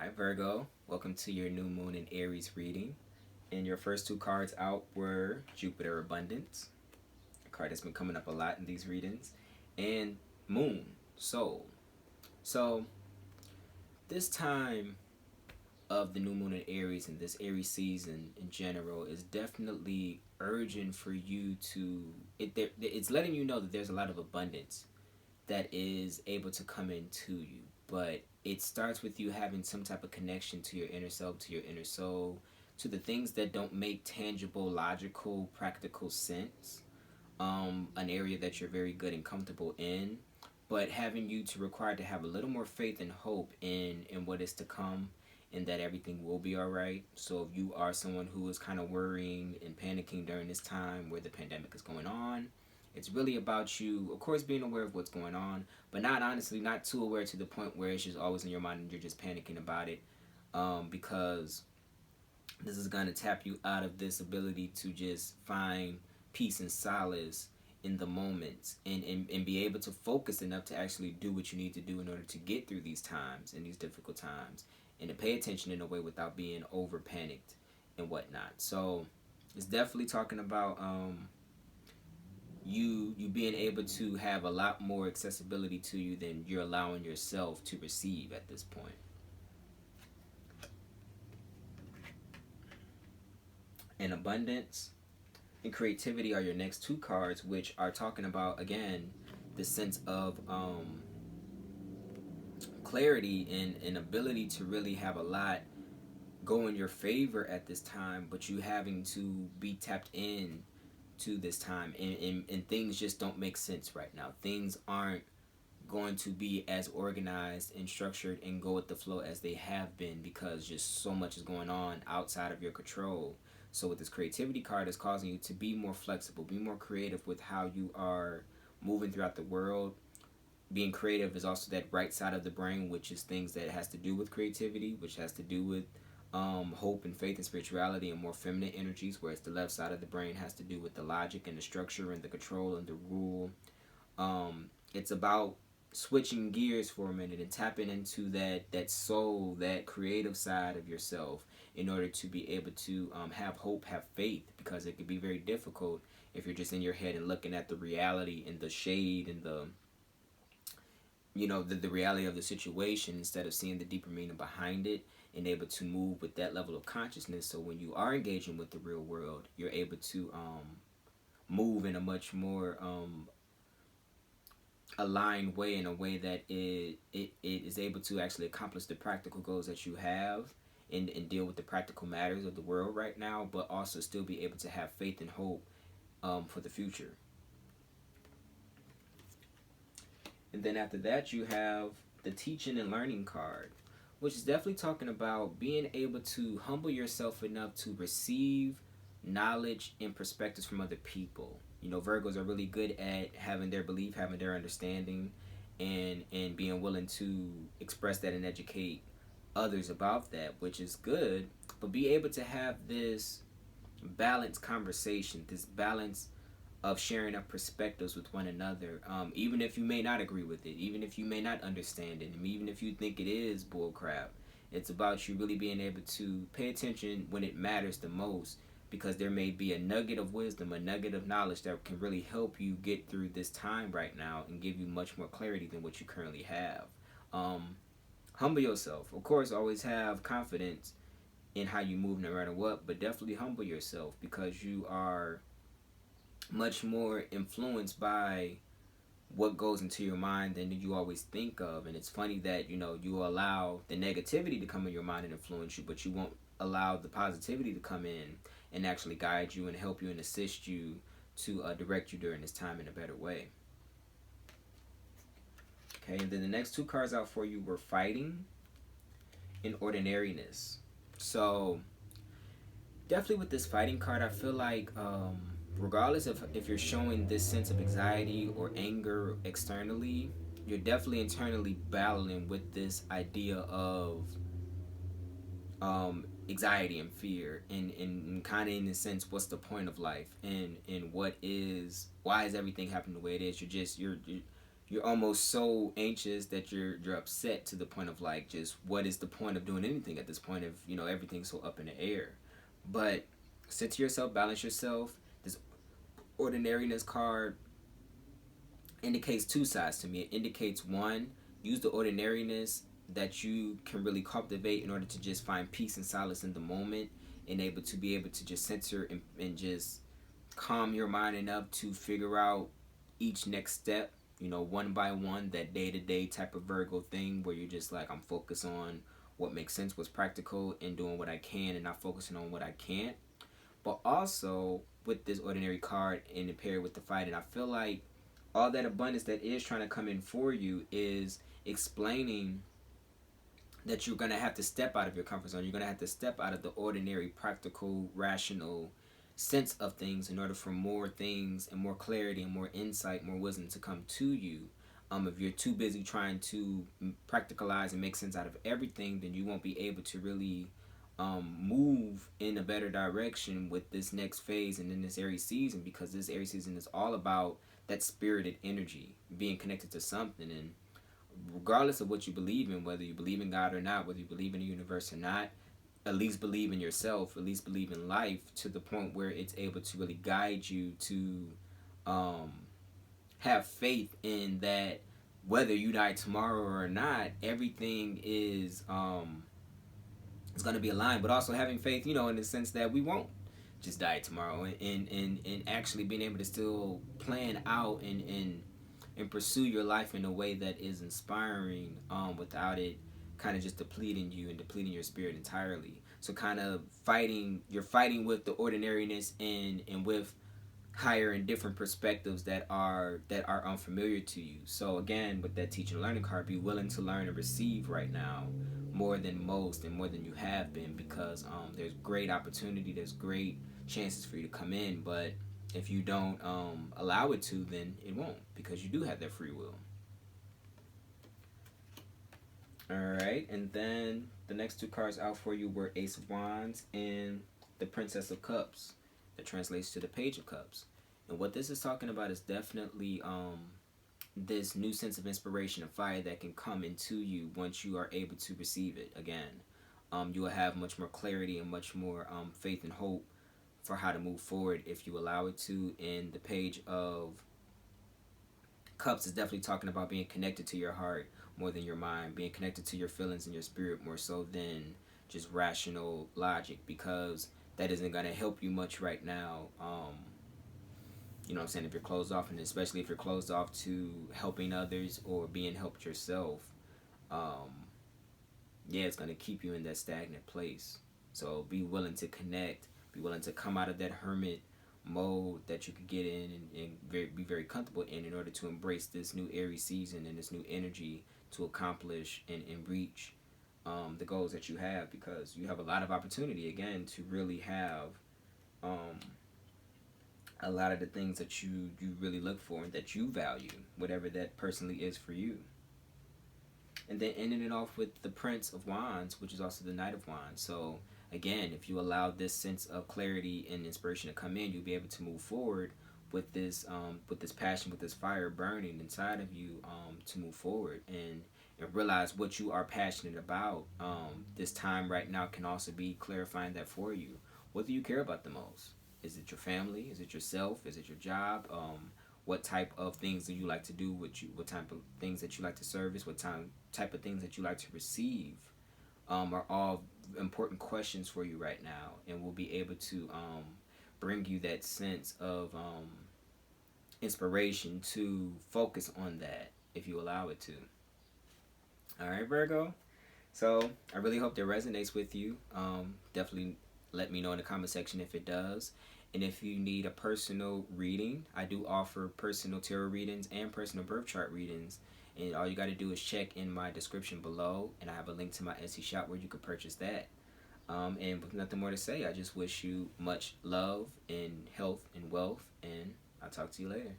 Hi Virgo, welcome to your new moon in Aries reading. And your first two cards out were Jupiter Abundance, a card that's been coming up a lot in these readings, and Moon, Soul. So this time of the new moon in Aries and this Aries season in general is definitely urgent for you to it's letting you know that there's a lot of abundance that is able to come into you, but it starts with you having some type of connection to your inner self, to your inner soul, to the things that don't make tangible, logical, practical sense. An area that you're very good and comfortable in, but having you to require to have a little more faith and hope in what is to come, and that everything will be all right. So if you are someone who is kind of worrying and panicking during this time where the pandemic is going on, it's really about you, of course, being aware of what's going on, but not honestly, not too aware to the point where it's just always in your mind and you're just panicking about it, because this is going to tap you out of this ability to just find peace and solace in the moments, and be able to focus enough to actually do what you need to do in order to get through these times and these difficult times, and to pay attention in a way without being over panicked and whatnot. So it's definitely talking about you being able to have a lot more accessibility to you than you're allowing yourself to receive at this point. And abundance and creativity are your next two cards, which are talking about, again, the sense of clarity and ability to really have a lot go in your favor at this time, but you having to be tapped in to this time, and things just don't make sense right now. Things aren't going to be as organized and structured and go with the flow as they have been, because just so much is going on outside of your control. So with this creativity card, it's causing you to be more flexible, be more creative with how you are moving throughout the world. Being creative is also that right side of the brain, which is things that has to do with creativity, which has to do with hope and faith and spirituality and more feminine energies, whereas the left side of the brain has to do with the logic and the structure and the control and the rule. It's about switching gears for a minute and tapping into that soul, that creative side of yourself, in order to be able to have hope, have faith, because it can be very difficult if you're just in your head and looking at the reality and the shade and the reality of the situation, instead of seeing the deeper meaning behind it and able to move with that level of consciousness. So when you are engaging with the real world, you're able to move in a much more aligned way, in a way that it is able to actually accomplish the practical goals that you have, and deal with the practical matters of the world right now, but also still be able to have faith and hope for the future. And then after that, you have the teaching and learning card, which is definitely talking about being able to humble yourself enough to receive knowledge and perspectives from other people. Virgos are really good at having their belief, having their understanding, and being willing to express that and educate others about that, which is good. But be able to have this balanced conversation, this balance of sharing of perspectives with one another, even if you may not agree with it, even if you may not understand it, and even if you think it is bullcrap. It's about you really being able to pay attention when it matters the most, because there may be a nugget of wisdom, a nugget of knowledge that can really help you get through this time right now and give you much more clarity than what you currently have. Humble yourself. Of course, always have confidence in how you move no matter what, but definitely humble yourself, because you are much more influenced by what goes into your mind than you always think of. And it's funny that you allow the negativity to come in your mind and influence you, but you won't allow the positivity to come in and actually guide you and help you and assist you to direct you during this time in a better way. Okay, and then the next two cards out for you were fighting and ordinariness. So definitely with this fighting card, I feel like regardless of if you're showing this sense of anxiety or anger externally, you're definitely internally battling with this idea of anxiety and fear, and kind of in a sense, what's the point of life, and why is everything happening the way it is. You're you're almost so anxious that you're upset to the point of like, just what is the point of doing anything at this point, if everything's so up in the air. But sit to yourself, balance yourself. This ordinariness card indicates two sides to me. It indicates, one, use the ordinariness that you can really cultivate in order to just find peace and solace in the moment, and able to just censor and just calm your mind enough to figure out each next step, one by one, that day-to-day type of Virgo thing where you're just like, I'm focused on what makes sense, what's practical, and doing what I can and not focusing on what I can't. But also, with this ordinary card and the pair with the fighting, I feel like all that abundance that is trying to come in for you is explaining that you're going to have to step out of your comfort zone. You're going to have to step out of the ordinary, practical, rational sense of things in order for more things and more clarity and more insight, more wisdom to come to you. If you're too busy trying to practicalize and make sense out of everything, then you won't be able to really move in a better direction with this next phase and in this Aries season, because this Aries season is all about that spirited energy, being connected to something. And regardless of what you believe in, whether you believe in God or not, whether you believe in the universe or not, at least believe in yourself, at least believe in life to the point where it's able to really guide you to have faith in that whether you die tomorrow or not, everything is going to be aligned. But also having faith, in the sense that we won't just die tomorrow, and actually being able to still plan out and pursue your life in a way that is inspiring, without it kind of just depleting you and depleting your spirit entirely. So kind of you're fighting with the ordinariness and with higher and different perspectives that are unfamiliar to you. So again, with that teaching and learning card, be willing to learn and receive right now more than most and more than you have been, because there's great opportunity, there's great chances for you to come in, but if you don't allow it to, then it won't, because you do have that free will. Alright, and then the next two cards out for you were Ace of Wands and the Princess of Cups. That translates to the Page of Cups. And what this is talking about is definitely this new sense of inspiration and fire that can come into you once you are able to receive it. Again, you will have much more clarity and much more faith and hope for how to move forward if you allow it to. And the Page of Cups is definitely talking about being connected to your heart more than your mind, being connected to your feelings and your spirit more so than just rational logic, because that isn't going to help you much right now. You know what I'm saying? If you're closed off, and especially if you're closed off to helping others or being helped yourself, yeah, it's going to keep you in that stagnant place. So be willing to connect, be willing to come out of that hermit mode that you could get in and be very comfortable in order to embrace this new Aries season and this new energy to accomplish and reach the goals that you have, because you have a lot of opportunity again to really have a lot of the things that you really look for and that you value, whatever that personally is for you. And then ending it off with the Prince of Wands, which is also the Knight of Wands. So again, if you allow this sense of clarity and inspiration to come in, you'll be able to move forward with this passion, with this fire burning inside of you, to move forward and realize what you are passionate about. This time right now can also be clarifying that for you. What do you care about the most? Is it your family? Is it yourself? Is it your job? What type of things do you like to do? What type of things that you like to service? What type of things that you like to receive? Are all important questions for you right now, and will be able to bring you that sense of inspiration to focus on that if you allow it to. Alright, Virgo. So I really hope that resonates with you. Definitely let me know in the comment section if it does. And if you need a personal reading, I do offer personal tarot readings and personal birth chart readings. And all you got to do is check in my description below, and I have a link to my Etsy shop where you can purchase that. And with nothing more to say, I just wish you much love and health and wealth, and I'll talk to you later.